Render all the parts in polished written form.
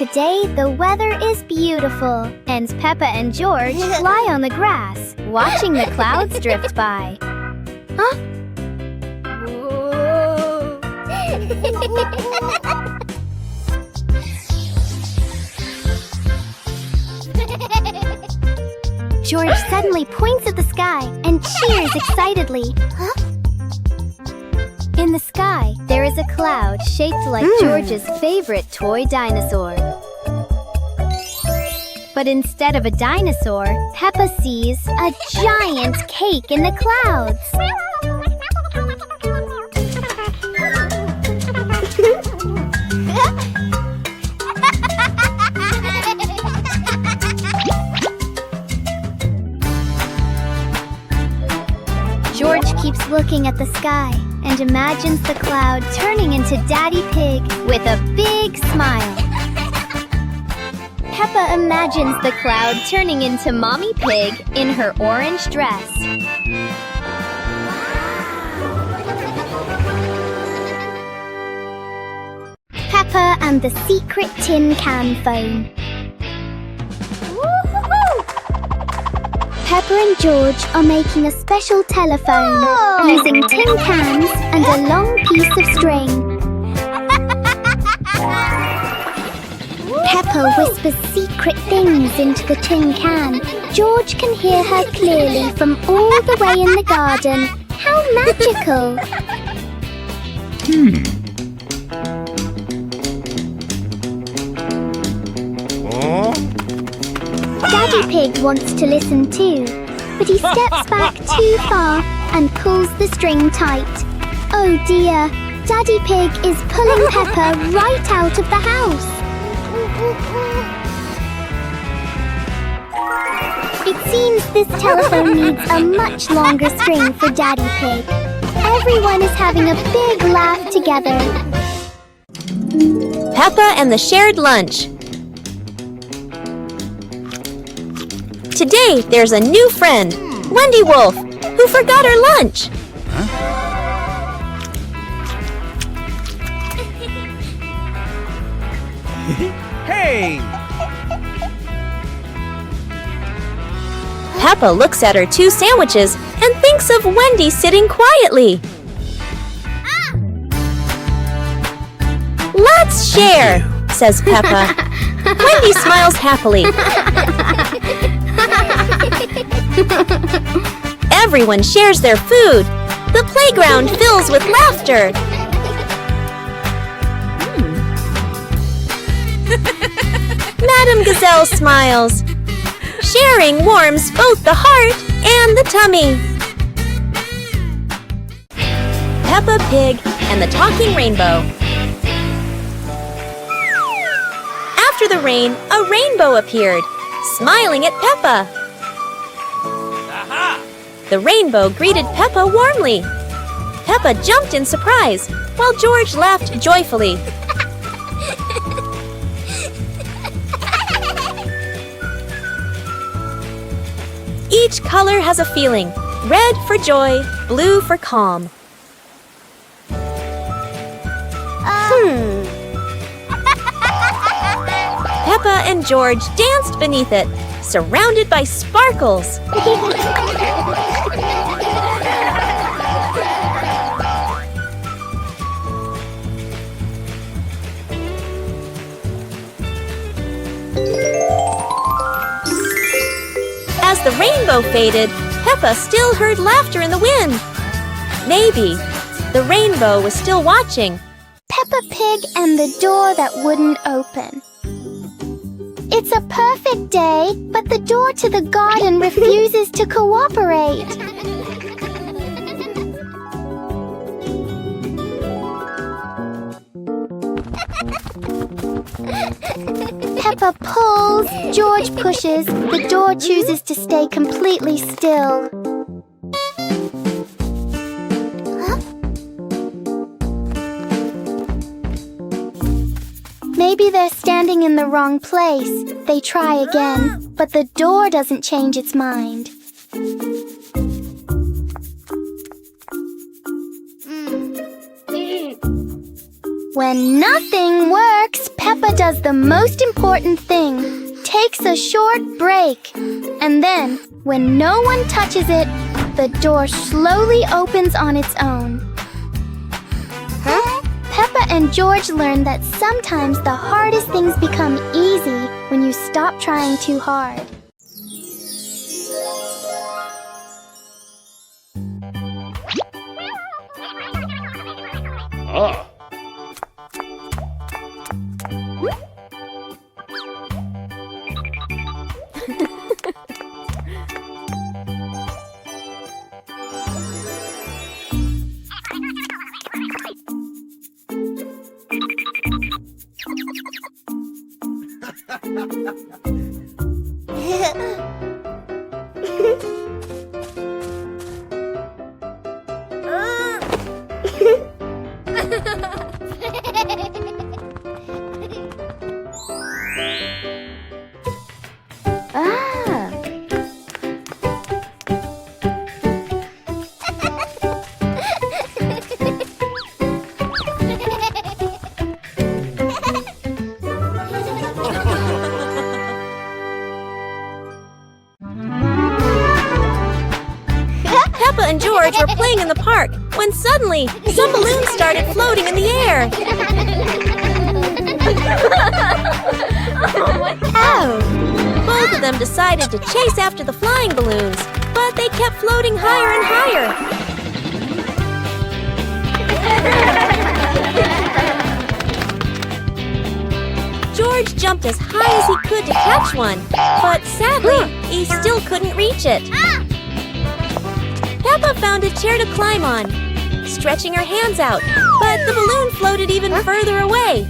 Today, the weather is beautiful, and Peppa and George lie on the grass, watching the clouds drift by. Huh? George suddenly points at the sky and cheers excitedly. Huh? In the sky, there is a cloud shaped like George's favorite toy dinosaur. But instead of a dinosaur, Peppa sees a giant cake in the clouds. George keeps looking at the sky and imagines the cloud turning into Daddy Pig with a big smile. Peppa imagines the cloud turning into Mommy Pig in her orange dress. Peppa and the secret tin can phone. Peppa and George are making a special telephone using tin cans and a long piece of string. Peppa whispers secret things into the tin can. George can hear her clearly from all the way in the garden. How magical! Daddy Pig wants to listen too, but he steps back too far and pulls the string tight. Oh dear, Daddy Pig is pulling Peppa right out of the house. It seems this telephone needs a much longer string for Daddy Pig. Everyone is having a big laugh together. Peppa and the shared lunch. Today, there's a new friend, Wendy Wolf, who forgot her lunch. Hey! Peppa looks at her 2 sandwiches and thinks of Wendy sitting quietly. Let's share, says Peppa. Wendy smiles happily. Everyone shares their food. The playground fills with laughter. Madame Gazelle smiles. Sharing warms both the heart and the tummy. Peppa Pig and the Talking Rainbow. After the rain, a rainbow appeared, smiling at Peppa. Aha! The rainbow greeted Peppa warmly. Peppa jumped in surprise, while George laughed joyfully. Each color has a feeling. Red for joy, blue for calm. Peppa and George danced beneath it, surrounded by sparkles. As the rainbow faded, Peppa still heard laughter in the wind. Maybe the rainbow was still watching. Peppa Pig and the door that wouldn't open. It's a perfect day, but the door to the garden refuses to cooperate. Peppa pulls, George pushes, the door chooses to stay completely still. Maybe they're standing in the wrong place. They try again, but the door doesn't change its mind. When nothing works, Next, Peppa does the most important thing, takes a short break. And then, when no one touches it, the door slowly opens on its own. Peppa and George learn that sometimes the hardest things become easy when you stop trying too hard. Peppa and George were playing in the park when suddenly some balloons started floating in the air. Both of them decided to chase after the flying balloons, but they kept floating higher and higher. George jumped as high as he could to catch one, but sadly, he still couldn't reach it. Peppa found a chair to climb on, stretching her hands out, but the balloon floated even further away.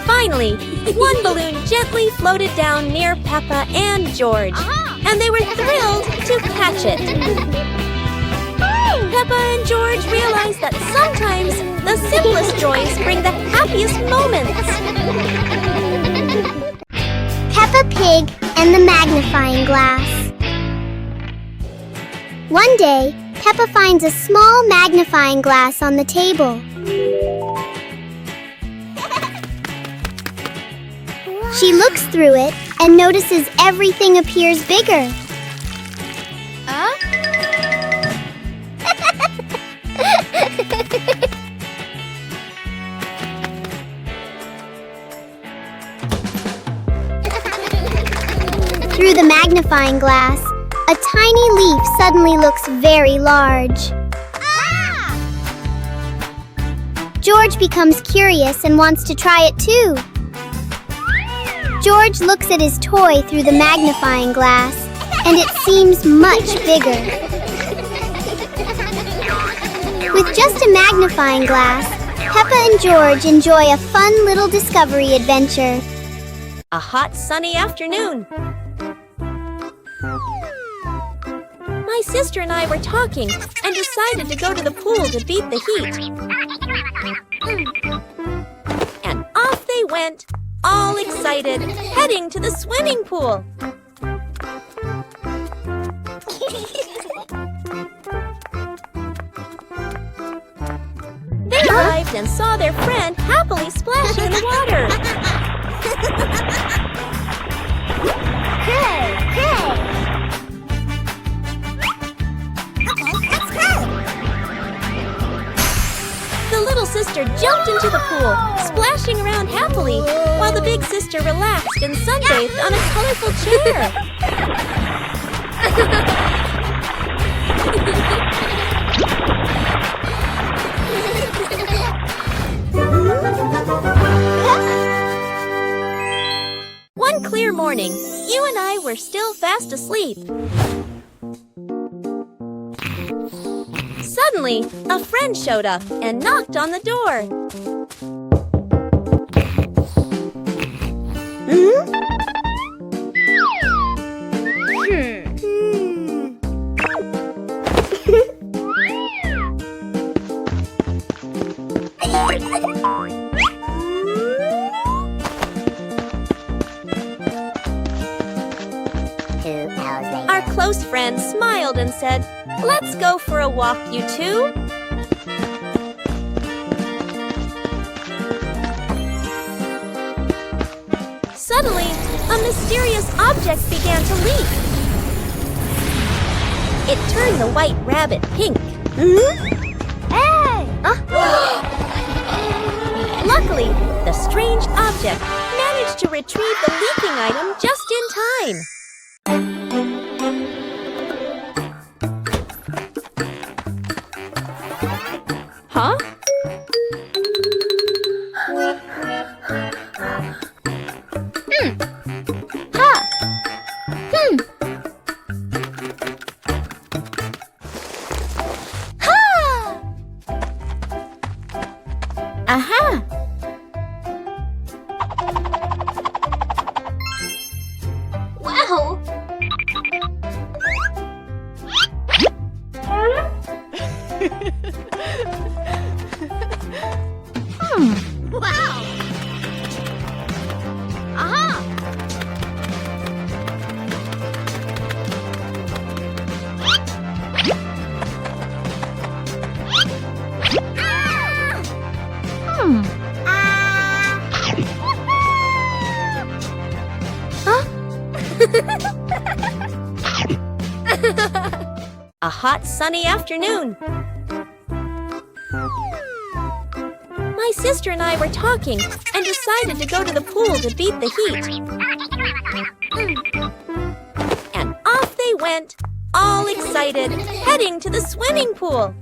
Finally, one balloon gently floated down near Peppa and George, and they were thrilled to catch it. Peppa and George realized that sometimes the simplest joys bring the happiest moments. Peppa Pig and the magnifying glass. One day, Peppa finds a small magnifying glass on the table. She looks through it and notices everything appears bigger. Through the magnifying glass, a tiny leaf suddenly looks very large. George becomes curious and wants to try it too. George looks at his toy through the magnifying glass, and it seems much bigger. With just a magnifying glass, Peppa and George enjoy a fun little discovery adventure. A hot, sunny afternoon. My sister and I were talking and decided to go to the pool to beat the heat. And off they went, all excited, heading to the swimming pool. They arrived and saw their friend happily splashing in the water. The little sister jumped into the pool, splashing around happily, while the big sister relaxed and sunbathed on a colorful chair. One clear morning, you and I were still fast asleep. Suddenly, a friend showed up and knocked on the door. Our close friend smiled and said, "Let's go for a walk, you two." Suddenly, a mysterious object began to leak. It turned the white rabbit pink. Hey! Luckily, the strange object managed to retrieve the leaking item just in time. Huh? Aha! Wow! Wow! Aha! A hot, sunny afternoon. My sister and I were talking and decided to go to the pool to beat the heat. And off they went, all excited, heading to the swimming pool.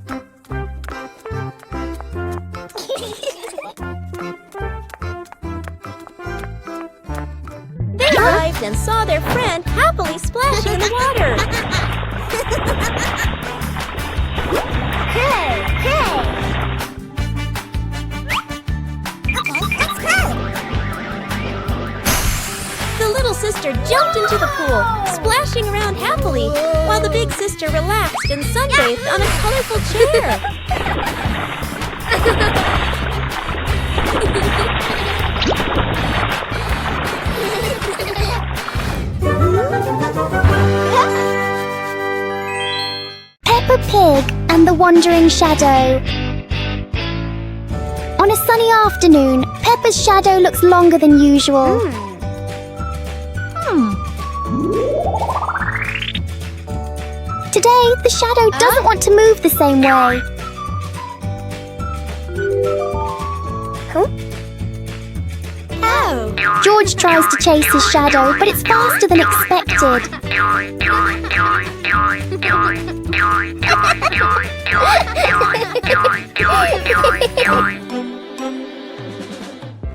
They arrived and saw their friend happily splashing in the water. Hey! Hey! Okay, let's go! The little sister jumped into the pool, splashing around happily, while the big sister relaxed and sunbathed on a colorful chair. Peppa Pig and the Wandering Shadow. On a sunny afternoon, Peppa's shadow looks longer than usual. Today, the shadow doesn't want to move the same way. Oh! George tries to chase his shadow, but it's faster than expected.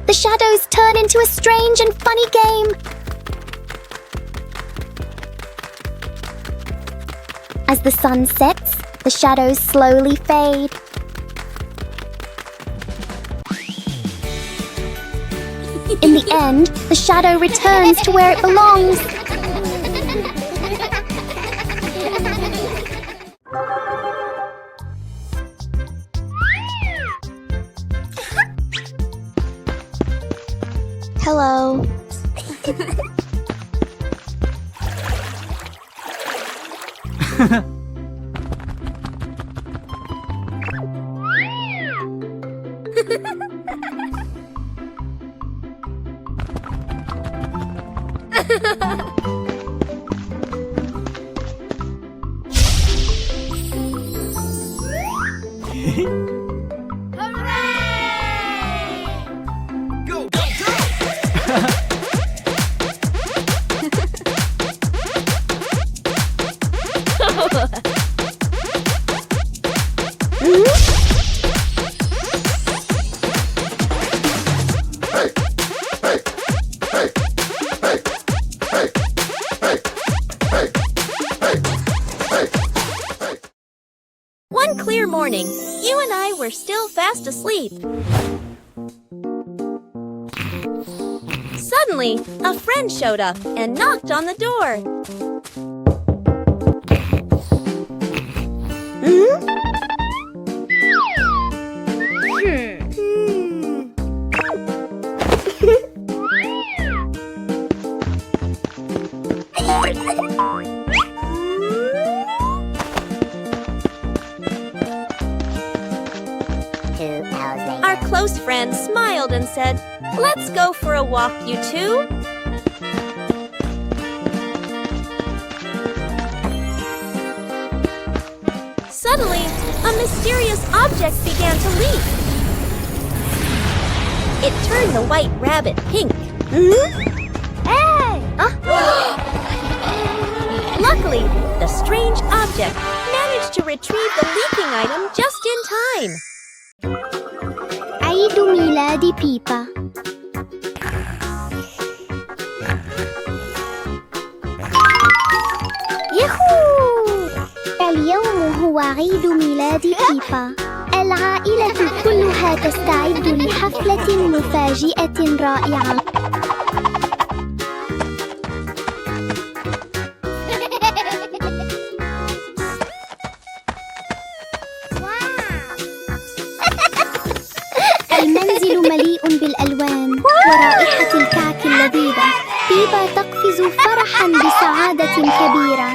The shadows turn into a strange and funny game. As the sun sets, the shadows slowly fade. In the end, the shadow returns to where it belongs. Hello. Go, go, go! One clear morning, you and I were still fast asleep. Suddenly, a friend showed up and knocked on the door. Our close friend smiled and said, "Let's go for a walk, you two." mysterious object began to leak. It turned the white rabbit pink. Hey! Luckily, the strange object managed to retrieve the leaking item just in time. عيد ميلاد بيبا. ياهو! اليوم هو عيد ميلاد بيبا. العائلة كلها تستعد لحفلة مفاجئة رائعة. المنزل مليء بالألوان ورائحة الكعك اللذيذة. بيبا تقفز فرحاً بسعادة كبيرة.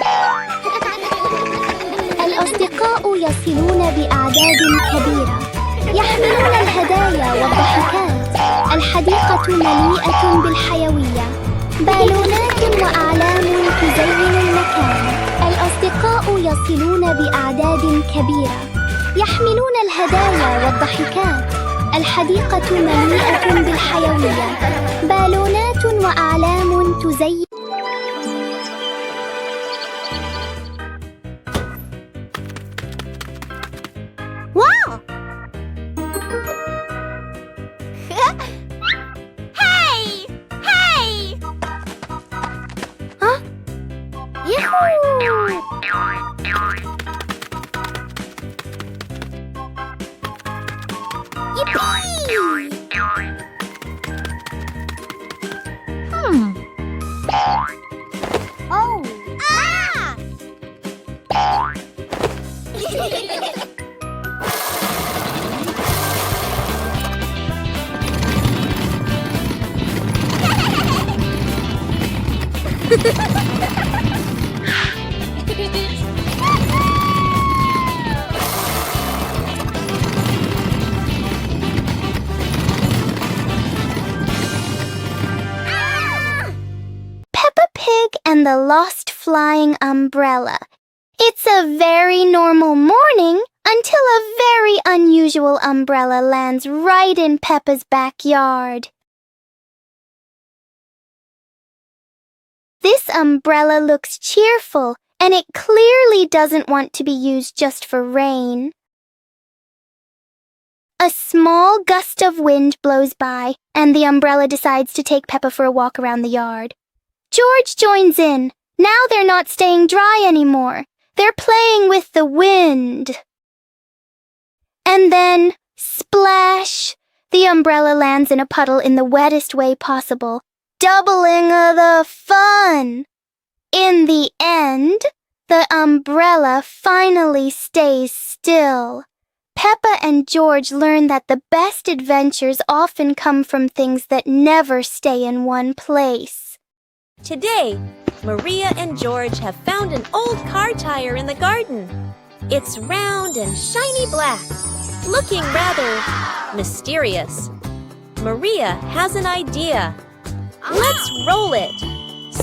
الأصدقاء يصلون بأعداد كبيرة، يحملون الهدايا والضحكات. الحديقة مليئة بالحيوية، بالونات وأعلام تزين المكان. الأصدقاء يصلون بأعداد كبيرة، يحملون الهدايا والضحكات. الحديقة مليئة بالحيوية، بالونات وأعلام تزين. واو! Hey! Hey! ها؟ ياهو! Oh! Ah! Peppa Pig and the Lost Flying Umbrella. It's a very normal morning until a very unusual umbrella lands right in Peppa's backyard. This umbrella looks cheerful, and it clearly doesn't want to be used just for rain. A small gust of wind blows by, and the umbrella decides to take Peppa for a walk around the yard. George joins in. Now they're not staying dry anymore. They're playing with the wind. And then, splash! The umbrella lands in a puddle in the wettest way possible, doubling the fun. In the end, the umbrella finally stays still. Peppa and George learn that the best adventures often come from things that never stay in one place. Today, Maria and George have found an old car tire in the garden. It's round and shiny black, looking rather mysterious. Maria has an idea. Let's roll it.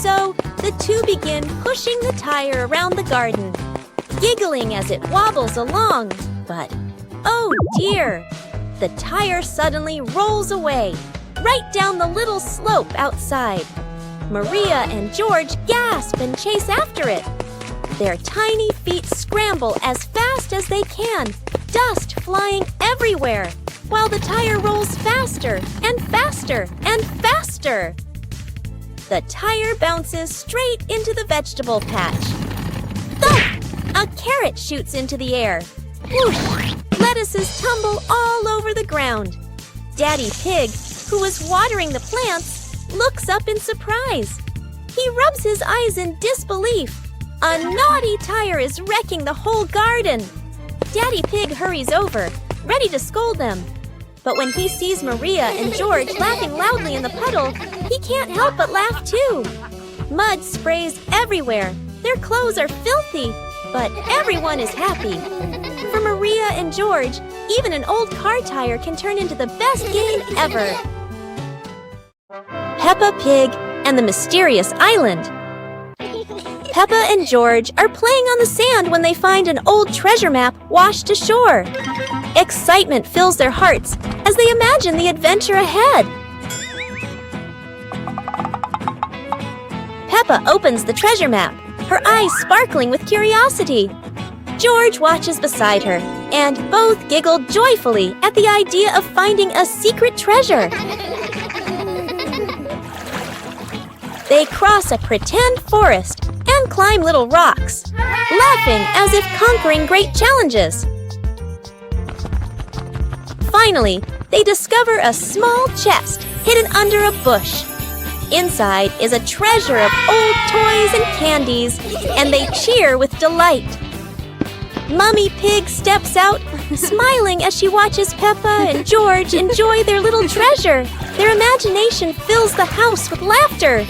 So the two begin pushing the tire around the garden, giggling as it wobbles along. But, oh dear, the tire suddenly rolls away, right down the little slope outside. Maria and George gasp and chase after it. Their tiny feet scramble as fast as they can, dust flying everywhere, while the tire rolls faster and faster and faster. The tire bounces straight into the vegetable patch. Thump! A carrot shoots into the air. Whoosh! Lettuces tumble all over the ground. Daddy Pig, who was watering the plants, looks up in surprise. He rubs his eyes in disbelief. A naughty tire is wrecking the whole garden. Daddy Pig hurries over, ready to scold them. But when he sees Maria and George laughing loudly in the puddle, he can't help but laugh too. Mud sprays everywhere. Their clothes are filthy, but everyone is happy. For Maria and George, even an old car tire can turn into the best game ever. Peppa Pig and the Mysterious Island. Peppa and George are playing on the sand when they find an old treasure map washed ashore. Excitement fills their hearts as they imagine the adventure ahead. Peppa opens the treasure map, her eyes sparkling with curiosity. George watches beside her, and both giggle joyfully at the idea of finding a secret treasure. They cross a pretend forest and climb little rocks, laughing as if conquering great challenges. Finally, they discover a small chest hidden under a bush. Inside is a treasure of old toys and candies, and they cheer with delight. Mummy Pig steps out, smiling as she watches Peppa and George enjoy their little treasure. Their imagination fills the house with laughter.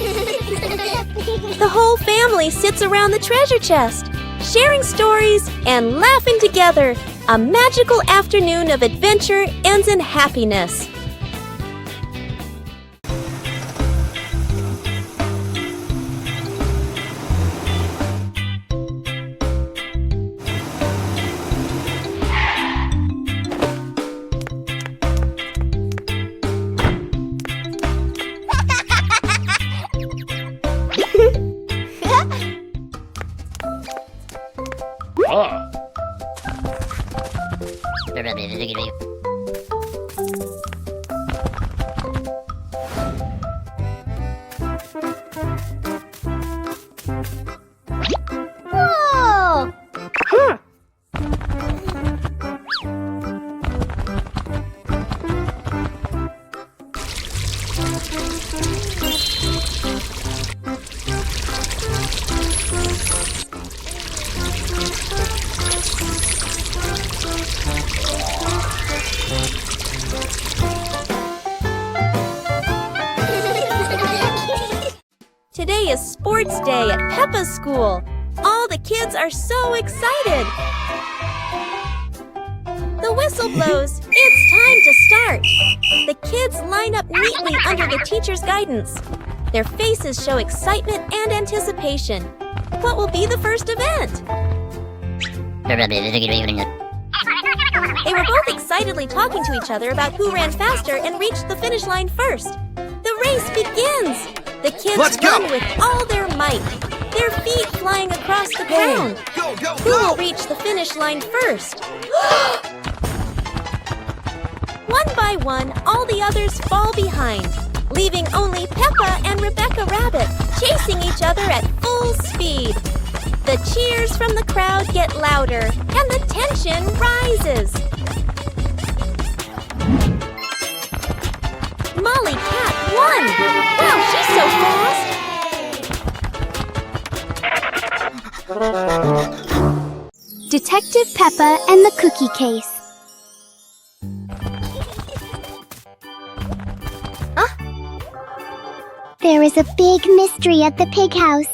The whole family sits around the treasure chest, sharing stories and laughing together. A magical afternoon of adventure ends in happiness. Whoa! Today is sports day at Peppa's school. All the kids are so excited. The whistle blows. It's time to start. The kids line up neatly under the teacher's guidance. Their faces show excitement and anticipation. What will be the first event? They were both excitedly talking to each other about who ran faster and reached the finish line first. The race begins. The kids run with all their might, their feet flying across the ground. Who will reach the finish line first? One by one, all the others fall behind, leaving only Peppa and Rebecca Rabbit chasing each other at full speed. The cheers from the crowd get louder, and the tension rises. Molly Cat won! Wow, she's so fast! Detective Peppa and the Cookie Case. There is a big mystery at the pig house.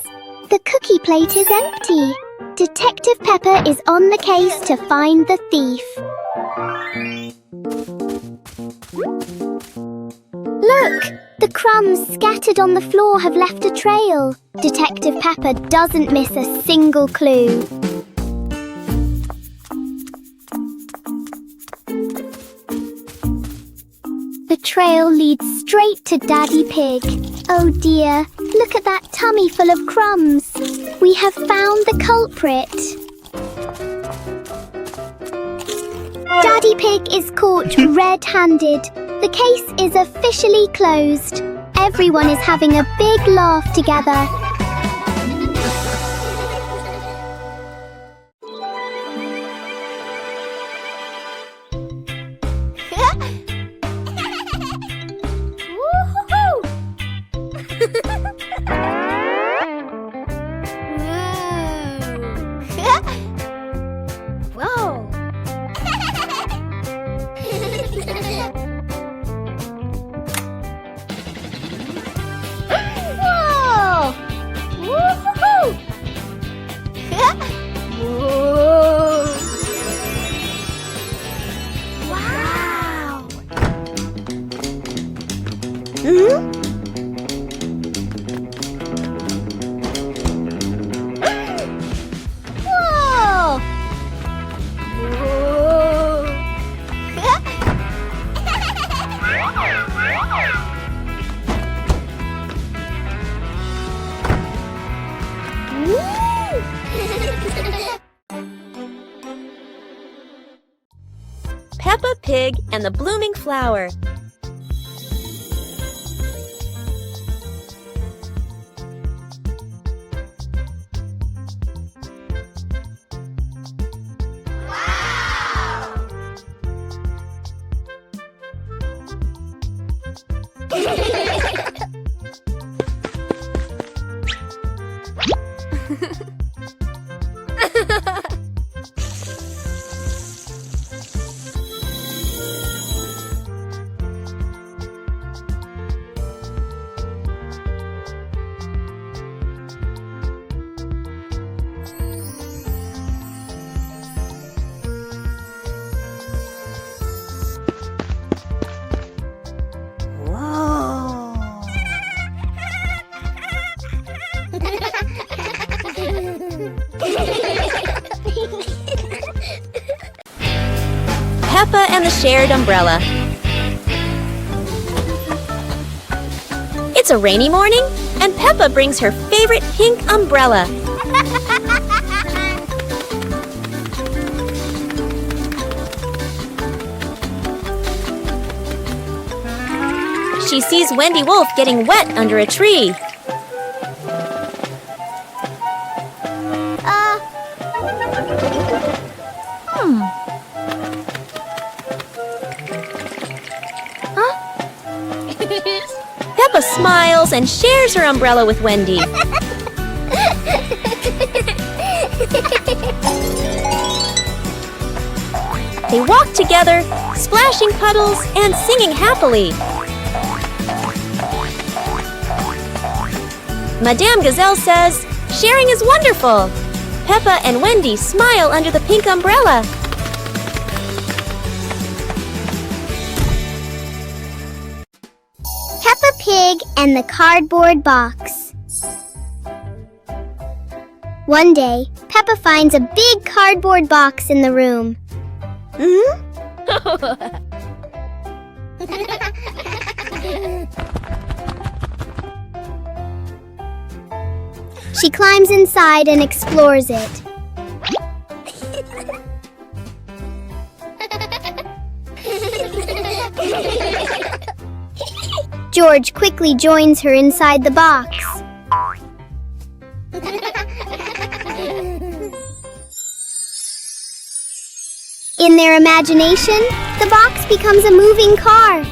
The cookie plate is empty. Detective Peppa is on the case to find the thief. Look! The crumbs scattered on the floor have left a trail. Detective Peppa doesn't miss a single clue. The trail leads straight to Daddy Pig. Oh dear, look at that tummy full of crumbs. We have found the culprit. Daddy Pig is caught red-handed. The case is officially closed. Everyone is having a big laugh together. Pig and the Blooming Flower. Peppa and the Shared Umbrella. It's a rainy morning, and Peppa brings her favorite pink umbrella. She sees Wendy Wolf getting wet under a tree. Peppa smiles and shares her umbrella with Wendy. They walk together, splashing puddles and singing happily. Madame Gazelle says, "Sharing is wonderful." Peppa and Wendy smile under the pink umbrella. Peppa Pig and the Cardboard Box. One day, Peppa finds a big cardboard box in the room. She climbs inside and explores it. George quickly joins her inside the box. In their imagination, the box becomes a moving car.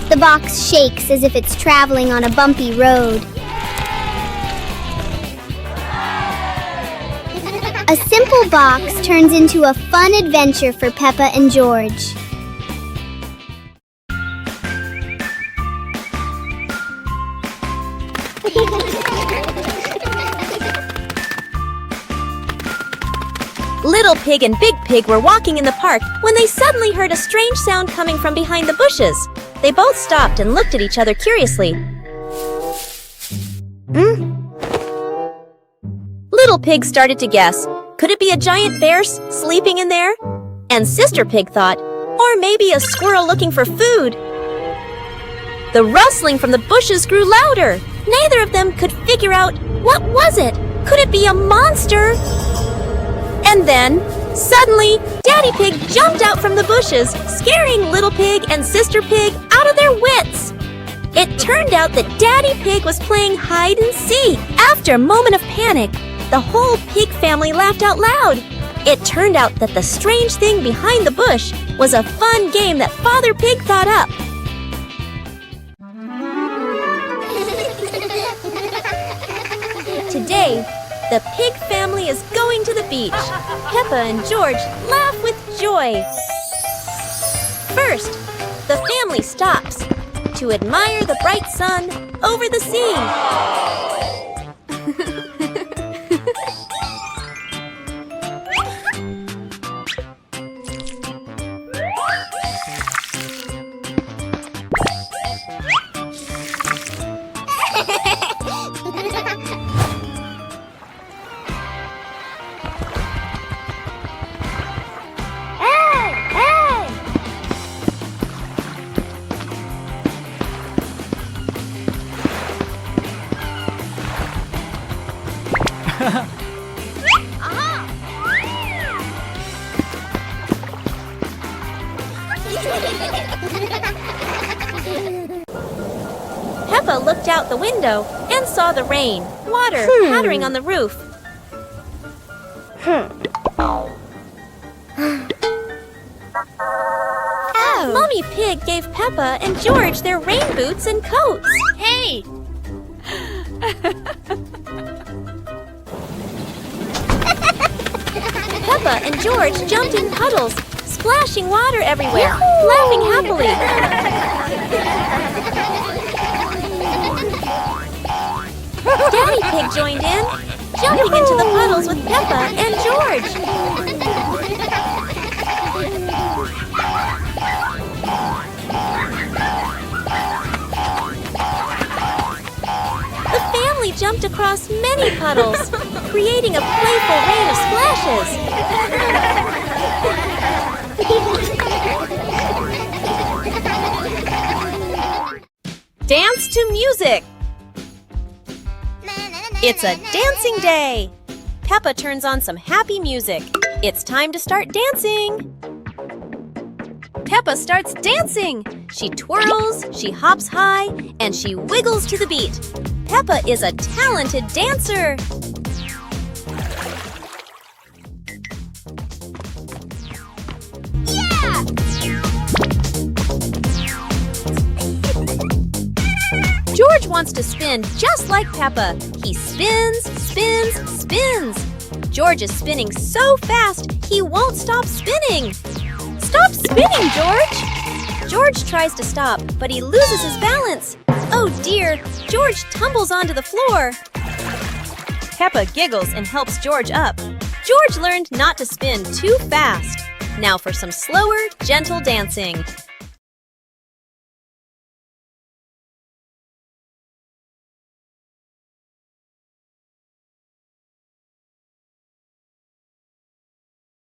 The box shakes as if it's traveling on a bumpy road. A simple box turns into a fun adventure for Peppa and George. Little Pig and Big Pig were walking in the park when they suddenly heard a strange sound coming from behind the bushes. They both stopped and looked at each other curiously. Little Pig started to guess. Could it be a giant bear sleeping in there? And Sister Pig thought, or maybe a squirrel looking for food. The rustling from the bushes grew louder. Neither of them could figure out, what was it? Could it be a monster? And then, suddenly, Daddy Pig jumped out from the bushes, scaring Little Pig and Sister Pig out of their wits. It turned out that Daddy Pig was playing hide and seek. After a moment of panic, the whole pig family laughed out loud. It turned out that the strange thing behind the bush was a fun game that Father Pig thought up. Today, the pig family is going to the beach. Peppa and George laugh with joy. First, the family stops to admire the bright sun over the sea. Peppa looked out the window and saw the rain, water pattering on the roof. Mommy Pig gave Peppa and George their rain boots and coats. Hey! Peppa and George jumped in puddles, splashing water everywhere, laughing happily. Daddy Pig joined in, jumping into the puddles with Peppa and George. The family jumped across many puddles, creating a playful rain of splashes. Dance to music! It's a dancing day! Peppa turns on some happy music. It's time to start dancing! Peppa starts dancing! She twirls, she hops high, and she wiggles to the beat. Peppa is a talented dancer! Yeah! George wants to spin just like Peppa. He spins, spins, spins. George is spinning so fast, he won't stop spinning. Stop spinning, George! George tries to stop, but he loses his balance. Oh dear, George tumbles onto the floor. Peppa giggles and helps George up. George learned not to spin too fast. Now for some slower, gentle dancing.